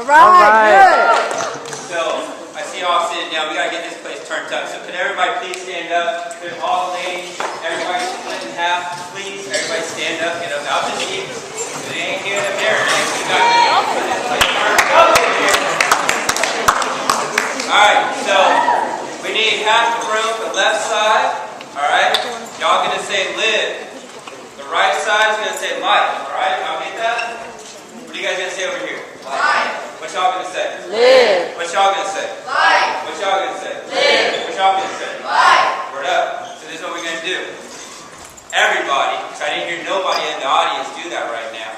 right. Good. So, I see you all sitting down. We got to get this place turned up. So, can everybody please stand up? Could all the ladies, everybody split in half, please. Everybody stand up, get up out the seat. It ain't here to marinate. We got this place turned up in here. Alright, so we need half the room, the left side. Alright? Y'all gonna say live. The right side is gonna say life. Alright? Y'all get that? What are you guys gonna say over here? Life. What y'all gonna say? Live. What y'all gonna say? Life. What y'all gonna say? Live. What y'all gonna say? Life. Word up. So this is what we're gonna do. Everybody, because I didn't hear nobody in the audience do that right now,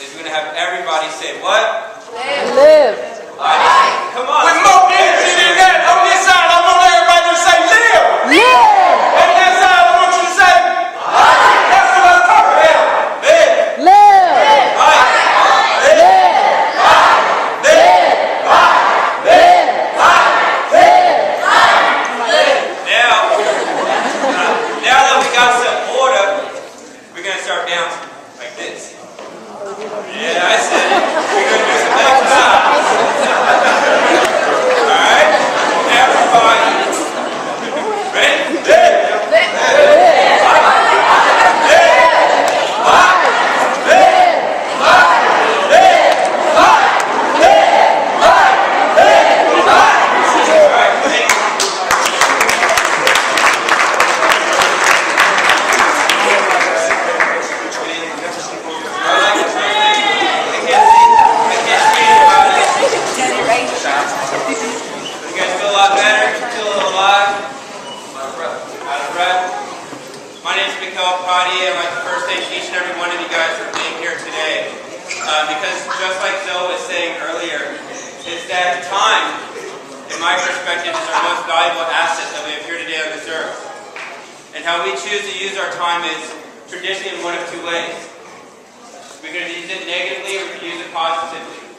is we're gonna have everybody say what? Live. Live. Life. Come on. With more energy than that, on this side, I want everybody to say live. Live. On that side, I want you to say live. That's what I'm talking about. Live. Live. Life. Live. Live. Live. Live. Now that we got some order, we're gonna start bouncing like this. Yeah, I said it. We're gonna do some exercise. Alright? Everybody. Ready? Live. I'm like to first thank each and every one of you guys for being here today. Because just like Zoe was saying earlier, is that time, in my perspective, is our most valuable asset that we have here today on this earth. And how we choose to use our time is traditionally in one of two ways. We could use it negatively or we could use it positively.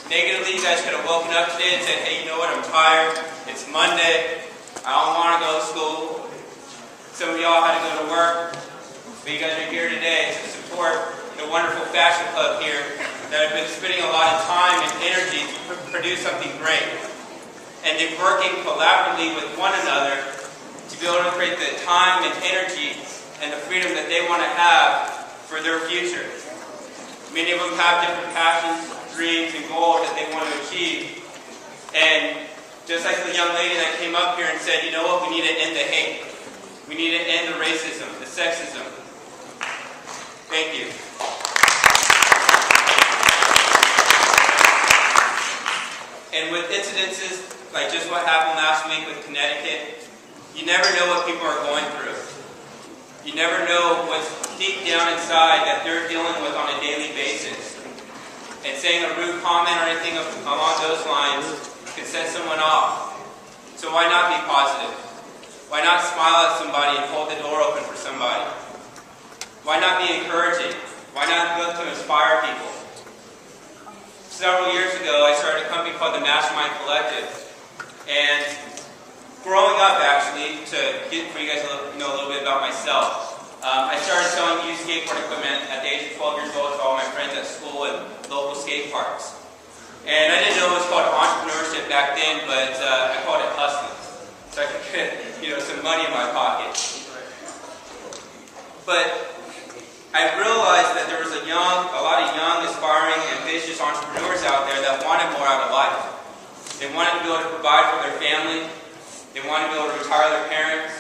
Negatively, you guys could have woken up today and said, hey, you know what, I'm tired. It's Monday. I don't want to go to school. Some of y'all had to go to work. But you guys are here today to support the wonderful fashion club here that have been spending a lot of time and energy to produce something great. And they're working collaboratively with one another to be able to create the time and energy and the freedom that they want to have for their future. Many of them have different passions, dreams, and goals that they want to achieve. And just like the young lady that came up here and said, you know what, we need to end the hate. We need to end the racism, the sexism. Thank you. And with incidences like just what happened last week with Connecticut, you never know what people are going through. You never know what's deep down inside that they're dealing with on a daily basis. And saying a rude comment or anything along those lines can set someone off. So why not be positive? Why not smile at somebody and hold the door open for somebody? Why not be encouraging? Why not look to inspire people? Several years ago, I started a company called the Mastermind Collective. And growing up, actually, for you guys to know a little bit about myself, I started selling used skateboard equipment at the age of 12 years old to all my friends at school and local skate parks. And I didn't know it was called entrepreneurship back then, but I called it hustling. So I could get, some money in my pocket. But I realized that there was a lot of young, aspiring, ambitious entrepreneurs out there that wanted more out of life. They wanted to be able to provide for their family. They wanted to be able to retire their parents.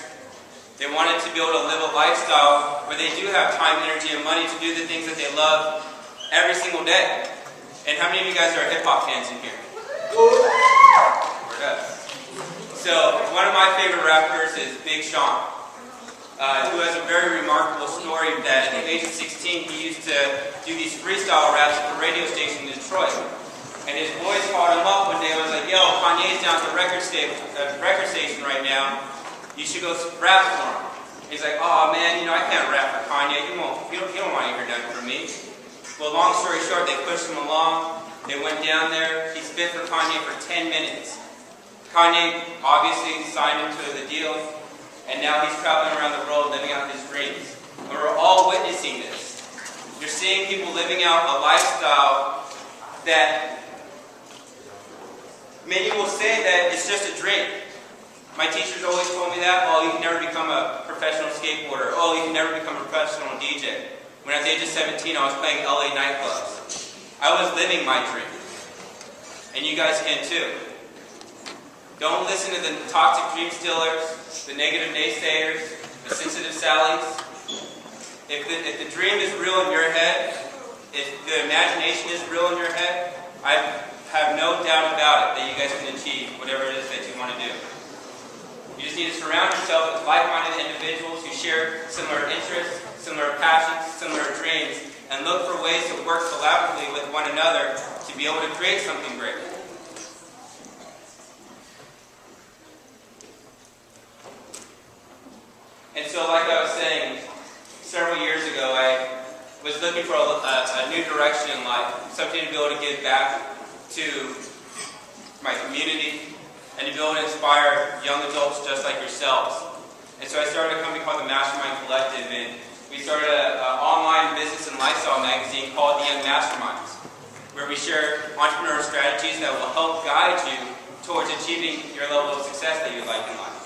They wanted to be able to live a lifestyle where they do have time, energy, and money to do the things that they love every single day. And how many of you guys are hip-hop fans in here? Word up. So, one of my favorite rappers is Big Sean, who has a very remarkable story that at the age of 16, he used to do these freestyle raps at the radio station in Detroit. And his boys called him up one day and was like, yo, Kanye's down at the record station right now. You should go rap for him. He's like, oh man, I can't rap for Kanye. You don't want to hear nothing from me. Well, long story short, they pushed him along. They went down there. He spit for Kanye for 10 minutes. Kanye obviously signed into the deal, and now he's traveling around the world living out his dreams. And we're all witnessing this. You're seeing people living out a lifestyle that many will say that it's just a dream. My teachers always told me that. Oh, you can never become a professional skateboarder. Oh, you can never become a professional DJ. When at the age of 17, I was playing LA nightclubs. I was living my dream. And you guys can too. Don't listen to the toxic dream stealers, the negative naysayers, the sensitive Sallys. If the dream is real in your head, if the imagination is real in your head, I have no doubt about it that you guys can achieve whatever it is that you want to do. You just need to surround yourself with like-minded individuals who share similar interests, similar passions, similar dreams, and look for ways to work collaboratively with one another to be able to create something great. And so, like I was saying, several years ago, I was looking for a new direction in life, something to be able to give back to my community, and to be able to inspire young adults just like yourselves. And so I started a company called the Mastermind Collective, and we started an online business and lifestyle magazine called the Young Masterminds, where we share entrepreneurial strategies that will help guide you towards achieving your level of success that you'd like in life.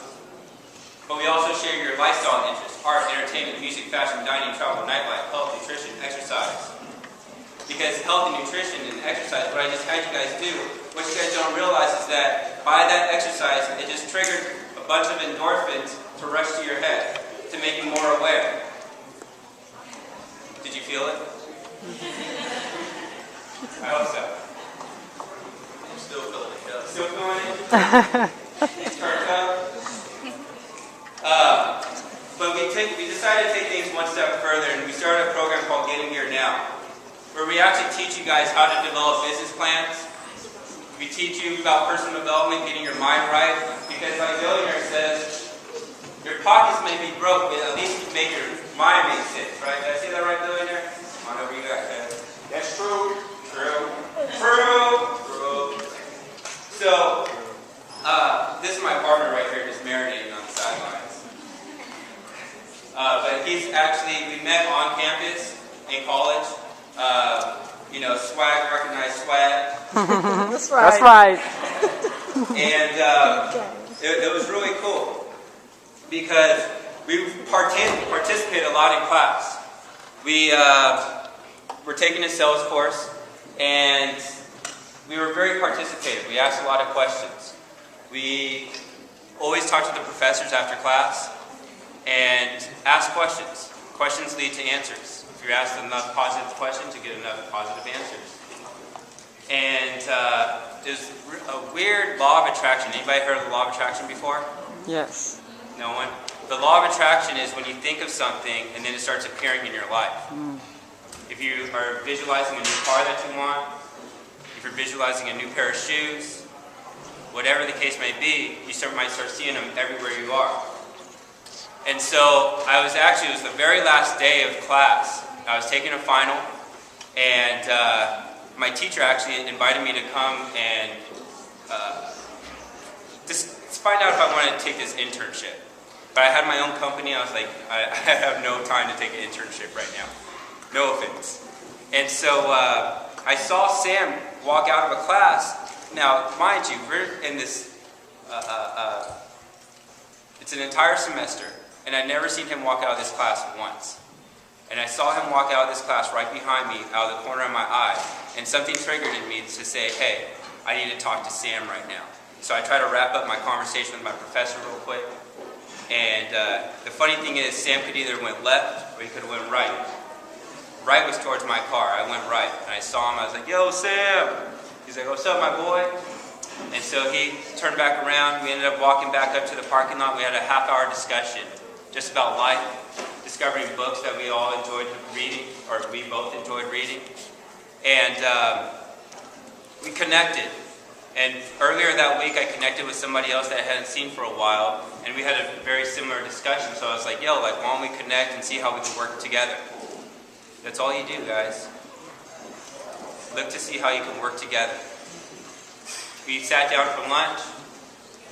But we also share your lifestyle interests: art, entertainment, music, fashion, dining, travel, nightlife, health, nutrition, exercise. Because health and nutrition and exercise, what I just had you guys do, what you guys don't realize is that by that exercise, it just triggered a bunch of endorphins to rush to your head, to make you more aware. Did you feel it? I hope so. I'm still feeling it. Still feeling it? Turns out. But we decided to take things one step further, and we started a program called Getting Here Now, where we actually teach you guys how to develop business plans. We teach you about personal development, getting your mind right, because like Billionaire says, your pockets may be broke, but at least you make your mind make sense, right? Did I say that right, Billionaire? Come on over, you guys. That's true. True. True. True. So, this is my partner right here, just marinating on the sidelines. But he's actually, we met on campus in college. Swag, recognized swag. That's right. That's right. And it was really cool because we participated a lot in class. We were taking a sales course, and we were very participative. We asked a lot of questions. We always talked to the professors after class and asked questions. Questions lead to answers. If you ask enough positive questions, you get enough positive answers. And there's a weird law of attraction. Anybody heard of the law of attraction before? Yes. No one? The law of attraction is when you think of something and then it starts appearing in your life. If you are visualizing a new car that you want, if you're visualizing a new pair of shoes, whatever the case may be, you might start seeing them everywhere you are. And so it was the very last day of class. I was taking a final, and my teacher actually invited me to come and just find out if I wanted to take this internship. But I had my own company. I was like, I have no time to take an internship right now. No offense. And so I saw Sam walk out of a class. Now, mind you, we're in this, it's an entire semester, and I'd never seen him walk out of this class once. And I saw him walk out of this class right behind me, out of the corner of my eye, and something triggered in me to say, hey, I need to talk to Sam right now. So I tried to wrap up my conversation with my professor real quick. And the funny thing is, Sam could either went left or he could have went right. Right was towards my car. I went right. And I saw him. I was like, yo, Sam. He's like, what's up, my boy? And so he turned back around. We ended up walking back up to the parking lot. We had a half-hour discussion just about life, discovering books that we all enjoyed reading, or we both enjoyed reading. And we connected. And earlier that week, I connected with somebody else that I hadn't seen for a while, and we had a very similar discussion. So I was like, yo, why don't we connect and see how we can work together? That's all you do, guys. Look to see how you can work together. We sat down for lunch,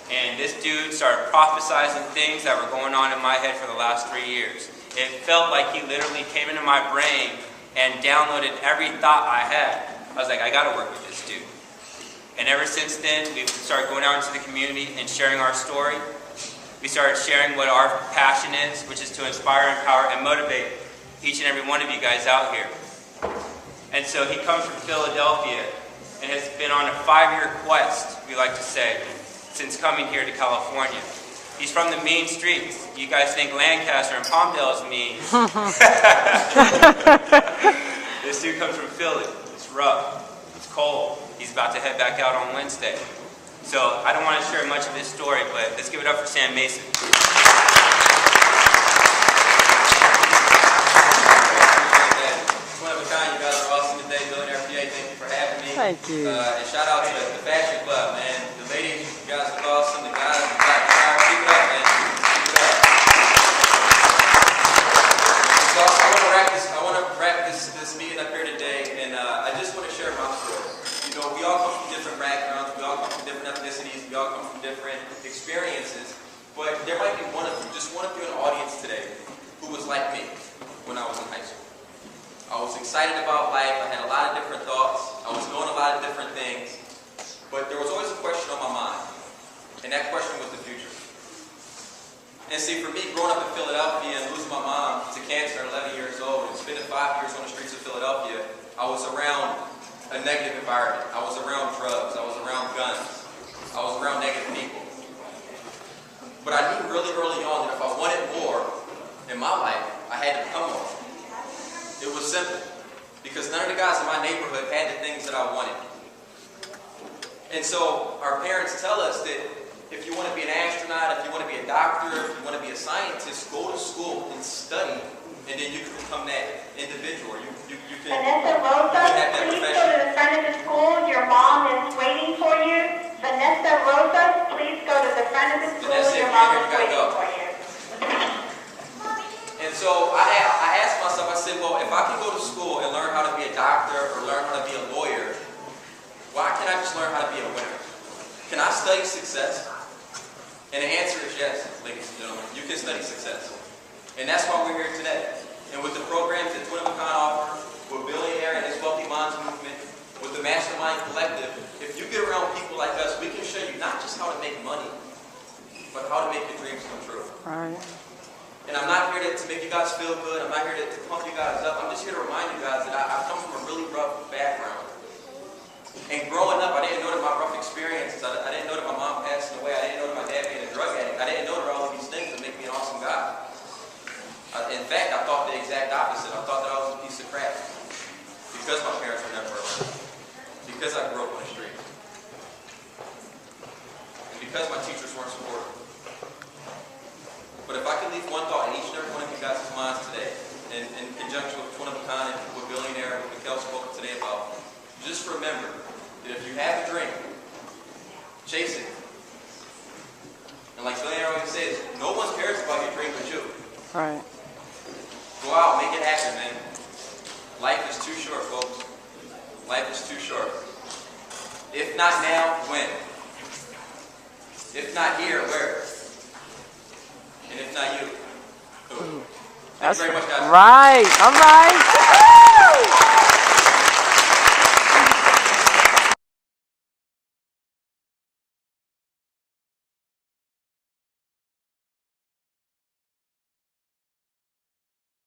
and this dude started prophesizing things that were going on in my head for the last 3 years. It felt like he literally came into my brain and downloaded every thought I had. I was like, I gotta work with this dude. And ever since then, we've started going out into the community and sharing our story. We started sharing what our passion is, which is to inspire, empower, and motivate each and every one of you guys out here. And so he comes from Philadelphia and has been on a 5-year quest, we like to say, since coming here to California. He's from the mean streets. You guys think Lancaster and Palmdale is mean. This dude comes from Philly. It's rough. It's cold. He's about to head back out on Wednesday. So I don't want to share much of his story, but let's give it up for Sam Mason. One of a kind, you guys are awesome today. Billionaire PA, thank you for having me. Thank you. And shout out to the Fashion Club, man. The ladies, you guys are awesome. The guys, keep it up, man. Keep it up. So I want to wrap this meeting up here today, and I just want to share my story. You know, we all come from different backgrounds, we all come from different ethnicities, we all come from different experiences, but there might be just one of you in the audience today who was like me when I was in high school. I was excited about life, I had a lot of different thoughts, I was doing a lot of different things, but there was always a question on my mind, and that question was the future. And see, for me, growing up in Philadelphia and losing my mom to cancer at 11 years old and spending 5 years on the streets of Philadelphia, I was around a negative environment. I was around drugs. I was around guns. I was around negative people. But I knew really early on that if I wanted more in my life, I had to become more. It was simple. Because none of the guys in my neighborhood had the things that I wanted. And so our parents tell us that if you want to be an astronaut, if you want to be a doctor, if you want to be a scientist, go to school and study, and then you can become that individual. You can Vanessa Rosa, please go to the front of the school. Your mom is waiting for you. Vanessa Rosa, please go to the front of the school. Vanessa, Your mom is you gotta waiting go. for you. And so I asked myself, I said, well, if I can go to school and learn how to be a doctor or learn how to be a lawyer, why can't I just learn how to be a winner? Can I study success? And the answer is yes, ladies and gentlemen. You can study success. And that's why we're here today. And with the programs that Twin of a Kind offer, with Billionaire and his Wealthy Minds movement, with the Mastermind Collective, if you get around people like us, we can show you not just how to make money, but how to make your dreams come true. Right. And I'm not here to make you guys feel good. I'm not here to pump you guys up. I'm just here to remind you guys that I come from a really rough background. And growing up, I didn't know that my rough experiences, I didn't know that my mom passing away, I didn't know that my dad being a drug addict, I didn't know that all of these things would make me an awesome guy. In fact, I thought the exact opposite. I thought that I was a piece of crap. Because my parents were never around. Because I grew up on the street. And because my teachers weren't supportive. But if I could leave one thought in each and every one of you guys' minds today, in conjunction with Twin of a Kind and with Billionaire, what Mikkel spoke today about, just remember that if you have a dream, chase it. And like Billionaire always says, no one cares about your dream but you. Right. Go out, make it happen, man. Life is too short, folks. Life is too short. If not now, when? If not here, where? And if not you, who? Thank you very much, guys. Right. All right.